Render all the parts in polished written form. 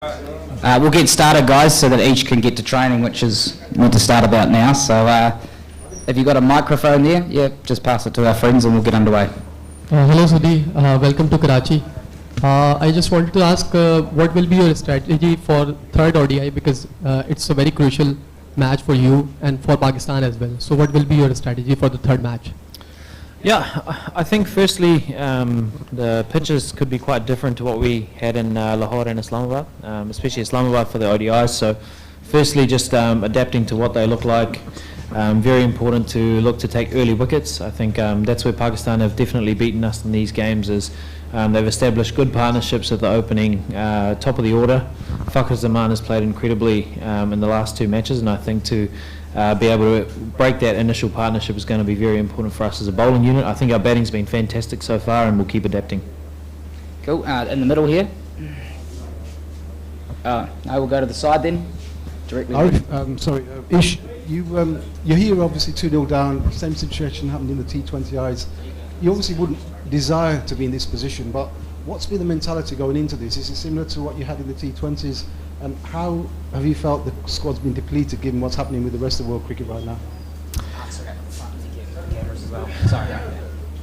We'll get started, guys, so that each can get to training, which is meant to start about now. So if you've got a microphone there, just pass it to our friends and we'll get underway. Hello Sodhi, welcome to Karachi. I just wanted to ask what will be your strategy for third ODI, because it's a very crucial match for you and for Pakistan as well. So what will be your strategy for the third match? Yeah, I think firstly the pitches could be quite different to what we had in Lahore and Islamabad, especially Islamabad for the ODIs. So firstly just adapting to what they look like. Very important to look to take early wickets. I think that's where Pakistan have definitely beaten us in these games, is they've established good partnerships at the opening top of the order. Pakistan has played incredibly in the last two matches, and I think to be able to break that initial partnership is going to be very important for us as a bowling unit. I think our batting's been fantastic so far and we'll keep adapting. Cool. In the middle here. I will go to the side then. Directly. Ish, you're here obviously 2-0 down, same situation happened in the T20Is. You obviously wouldn't desire to be in this position, but what's been the mentality going into this? Is it similar to what you had in the T20s? And how have you felt the squad's been depleted given what's happening with the rest of world cricket right now?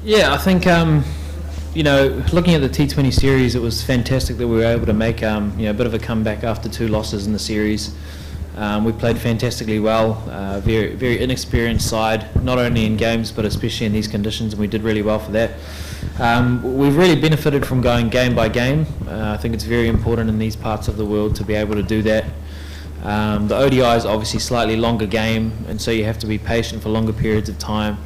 Yeah, I think looking at the T20 series, it was fantastic that we were able to make a bit of a comeback after two losses in the series. We played fantastically well, very, very inexperienced side, not only in games but especially in these conditions, and we did really well for that. We've really benefited from going game by game. I think it's very important in these parts of the world to be able to do that. The ODI is obviously slightly longer game, and so you have to be patient for longer periods of time.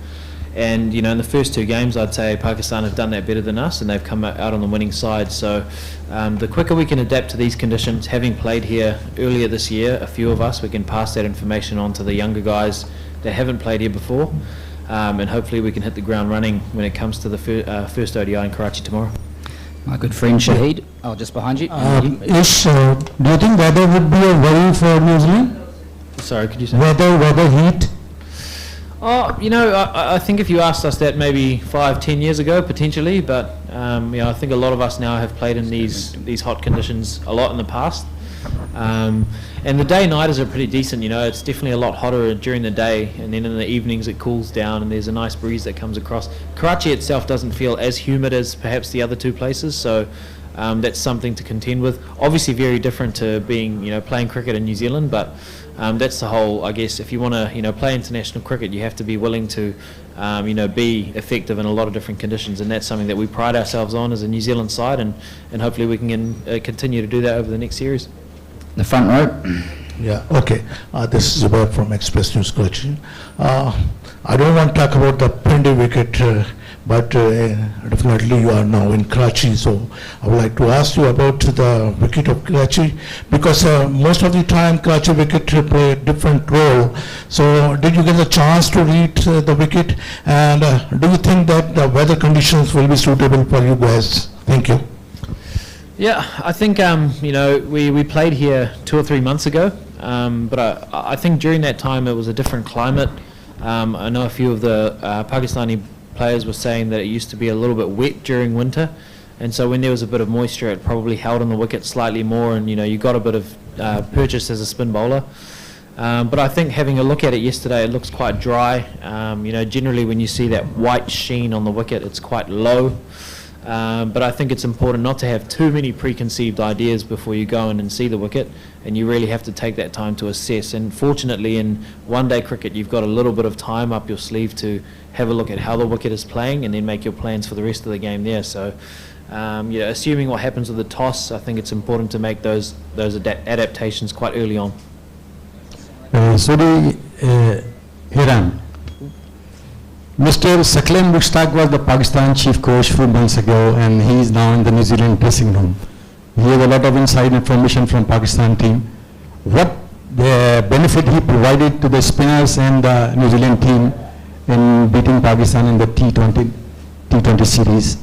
And in the first two games, I'd say Pakistan have done that better than us, and they've come out on the winning side. So the quicker we can adapt to these conditions, having played here earlier this year, a few of us, we can pass that information on to the younger guys that haven't played here before, and hopefully we can hit the ground running when it comes to the first ODI in Karachi tomorrow. My good friend Shahid, just behind you. Ish, do you think weather would be a worry for New Zealand? Sorry, could you say? Weather, heat? Oh, I think if you asked us that maybe 5-10 years ago, potentially, but I think a lot of us now have played in these hot conditions a lot in the past. And the day-nighters are pretty decent, it's definitely a lot hotter during the day, and then in the evenings it cools down and there's a nice breeze that comes across. Karachi itself doesn't feel as humid as perhaps the other two places, so that's something to contend with. Obviously very different to being, playing cricket in New Zealand, but that's the whole, I guess, if you want to, play international cricket, you have to be willing to, be effective in a lot of different conditions, and that's something that we pride ourselves on as a New Zealand side, and hopefully we can continue to do that over the next series. The front row. Yeah, okay. This is Zubair from Express News Karachi. I don't want to talk about the Pindi wicket, but definitely you are now in Karachi, so I would like to ask you about the wicket of Karachi, because most of the time Karachi wicket play a different role. So did you get the chance to read the wicket, and do you think that the weather conditions will be suitable for you guys? Thank you. Yeah, I think we played here 2 or 3 months ago, but I think during that time it was a different climate. I know a few of the Pakistani players were saying that it used to be a little bit wet during winter, and so when there was a bit of moisture it probably held on the wicket slightly more, and you got a bit of purchase as a spin bowler. But I think having a look at it yesterday, it looks quite dry. Generally when you see that white sheen on the wicket, it's quite low. But I think it's important not to have too many preconceived ideas before you go in and see the wicket, and you really have to take that time to assess. And fortunately in one-day cricket you've got a little bit of time up your sleeve to have a look at how the wicket is playing and then make your plans for the rest of the game there. So assuming what happens with the toss, I think it's important to make those adaptations quite early on. Sodhi, Hiram. Mr. Saklam Mushtaq was the Pakistan chief coach a few months ago, and he is now in the New Zealand dressing room. He has a lot of inside information from Pakistan team. What the benefit he provided to the spinners and the New Zealand team in beating Pakistan in the T20 series?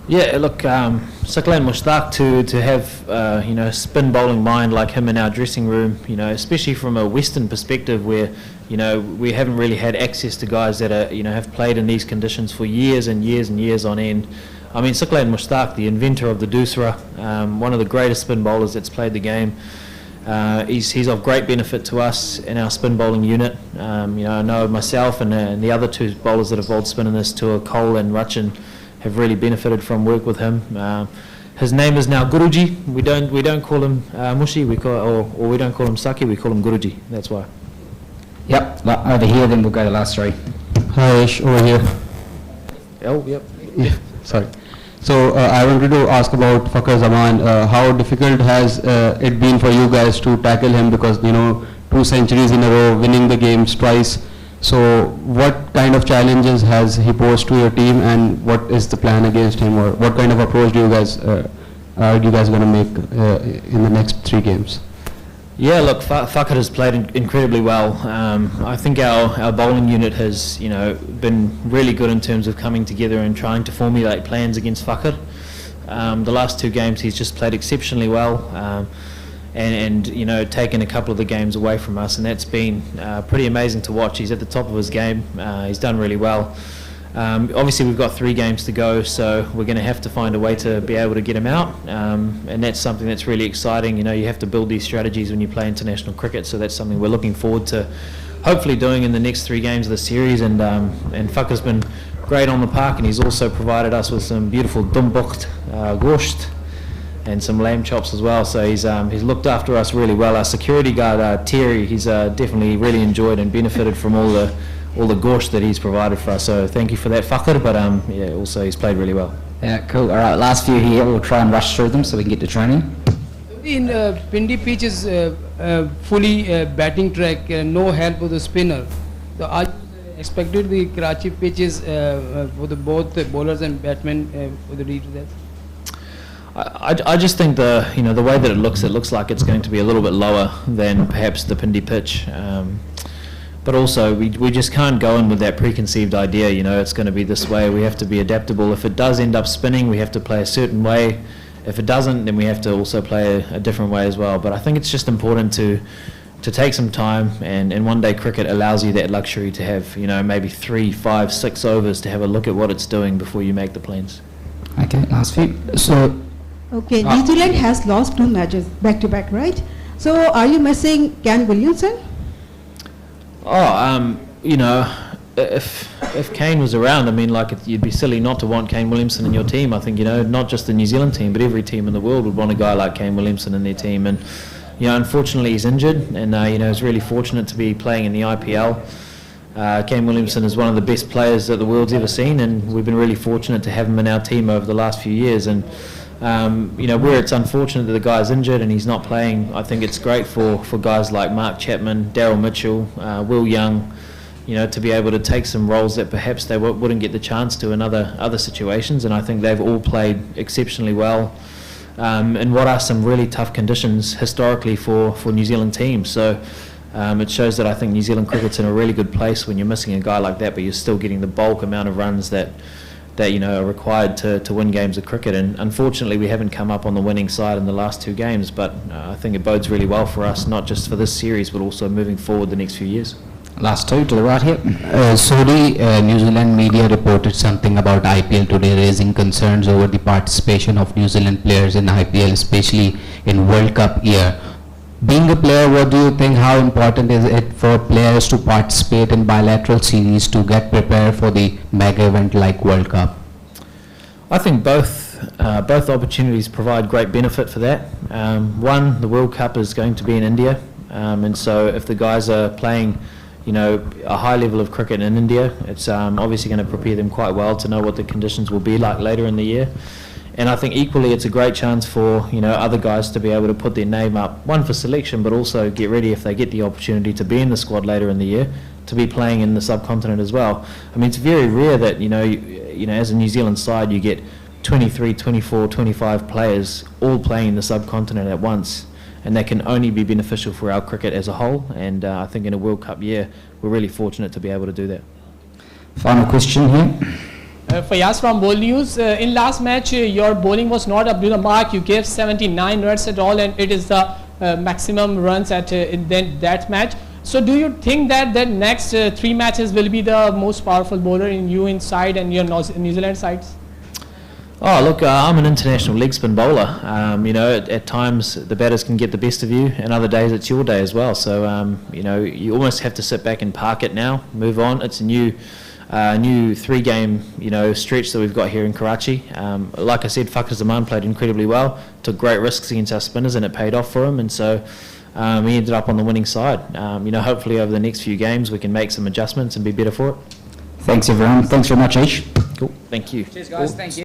Yeah, look, Saklan Mushtaq to have spin bowling mind like him in our dressing room, especially from a Western perspective where we haven't really had access to guys that are have played in these conditions for years and years and years on end. I mean, Suqlain Mushtaq, the inventor of the Dusra, one of the greatest spin bowlers that's played the game. He's of great benefit to us in our spin bowling unit. I know myself and the other two bowlers that have bowled spin in this tour, Cole and Rachin, have really benefited from work with him. His name is now Guruji. We don't call him Mushi, we don't call him Saki, we call him Guruji. That's why. Yep, over here, then we'll go to last three. Hi, Ish, over here. Oh, yep. Yeah, sorry. So I wanted to ask about Fakhar Zaman. How difficult has it been for you guys to tackle him, because 2 centuries in a row, winning the games twice. So what kind of challenges has he posed to your team, and what is the plan against him, or what kind of approach do you guys are you guys going to make in the next 3 games? Yeah, look, Fakhar has played incredibly well. I think our bowling unit has, been really good in terms of coming together and trying to formulate plans against Fakhar. The last 2 games he's just played exceptionally well, and taken a couple of the games away from us, and that's been pretty amazing to watch. He's at the top of his game. He's done really well. Obviously we've got 3 games to go, so we're going to have to find a way to be able to get him out, and that's something that's really exciting. You have to build these strategies when you play international cricket, so that's something we're looking forward to hopefully doing in the next 3 games of the series. And Fakhar's been great on the park, and he's also provided us with some beautiful dumbukht gosht and some lamb chops as well, so he's looked after us really well. Our security guard Terry, he's definitely really enjoyed and benefited from all the gosht that he's provided for us, so thank you for that, Fakhar. But also he's played really well. Yeah, cool. All right, last few here, we'll try and rush through them so we can get to training. In Pindi pitch is fully batting track, no help with the spinner. So I expected the Karachi pitches for both the bowlers and batsmen for the read to that. I just think the way that it looks like it's going to be a little bit lower than perhaps the Pindi pitch. But also we just can't go in with that preconceived idea, it's going to be this way. We have to be adaptable. If it does end up spinning, we have to play a certain way. If it doesn't, then we have to also play a different way as well. But I think it's just important to take some time, and one day cricket allows you that luxury to have, maybe 3, 5, 6 overs to have a look at what it's doing before you make the plans. Okay, last few. So. Okay, New Zealand has lost 2 matches back to back, right? So are you missing Kane Williamson? If Kane was around, you'd be silly not to want Kane Williamson in your team. I think, not just the New Zealand team, but every team in the world would want a guy like Kane Williamson in their team. And, unfortunately he's injured, and, he's really fortunate to be playing in the IPL. Kane Williamson is one of the best players that the world's ever seen, and we've been really fortunate to have him in our team over the last few years. And where it's unfortunate that the guy's injured and he's not playing, I think it's great for guys like Mark Chapman, Daryl Mitchell, Will Young, to be able to take some roles that perhaps they wouldn't get the chance to in other situations. And I think they've all played exceptionally well in what are some really tough conditions historically for New Zealand teams. So it shows that I think New Zealand cricket's in a really good place when you're missing a guy like that, but you're still getting the bulk amount of runs that are required to win games of cricket. And unfortunately we haven't come up on the winning side in the last 2 games, but I think it bodes really well for us, not just for this series but also moving forward the next few years. Last 2 to the right here. Sodhi, New Zealand media reported something about IPL today, raising concerns over the participation of New Zealand players in IPL, especially in World Cup year. Being a player, what do you think, how important is it for players to participate in bilateral series to get prepared for the mega event like World Cup? I think both opportunities provide great benefit for that. One, the World Cup is going to be in India, and so if the guys are playing a high level of cricket in India, it's obviously going to prepare them quite well to know what the conditions will be like later in the year. And I think equally it's a great chance for other guys to be able to put their name up, one for selection, but also get ready if they get the opportunity to be in the squad later in the year, to be playing in the subcontinent as well. I mean, it's very rare that as a New Zealand side you get 23, 24, 25 players all playing in the subcontinent at once, and that can only be beneficial for our cricket as a whole. And I think in a World Cup year we're really fortunate to be able to do that. Final question here. Fayaz from Bowl News. In last match, your bowling was not up to the mark. You gave 79 runs at all, and it is the maximum runs at in that match. So do you think that the next 3 matches will be the most powerful bowler in you inside and your New Zealand sides? Oh, look, I'm an international leg spin bowler. You know, at times the batters can get the best of you, and other days it's your day as well. So, you know, you almost have to sit back and park it now, move on. It's a new 3-game, you know, stretch that we've got here in Karachi. Like I said, pakvsNZ played incredibly well, took great risks against our spinners, and it paid off for him. And so he ended up on the winning side. You know, hopefully over the next few games we can make some adjustments and be better for it. Thanks everyone. Thanks very much, Ish. Cool. Thank you. Cheers guys. Thank you.